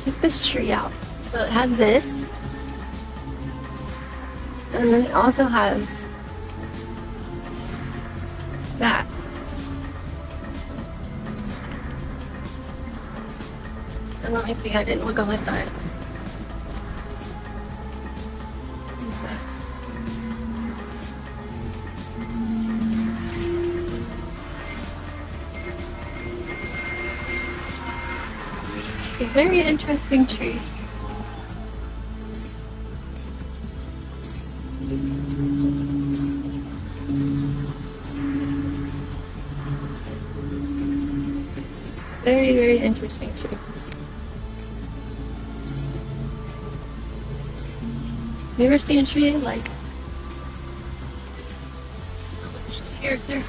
Check this tree out. So it has this, and then it also has that. And let me see, I didn't look on this side. A very interesting tree. Very, very interesting tree. Have you ever seen a tree like so much character?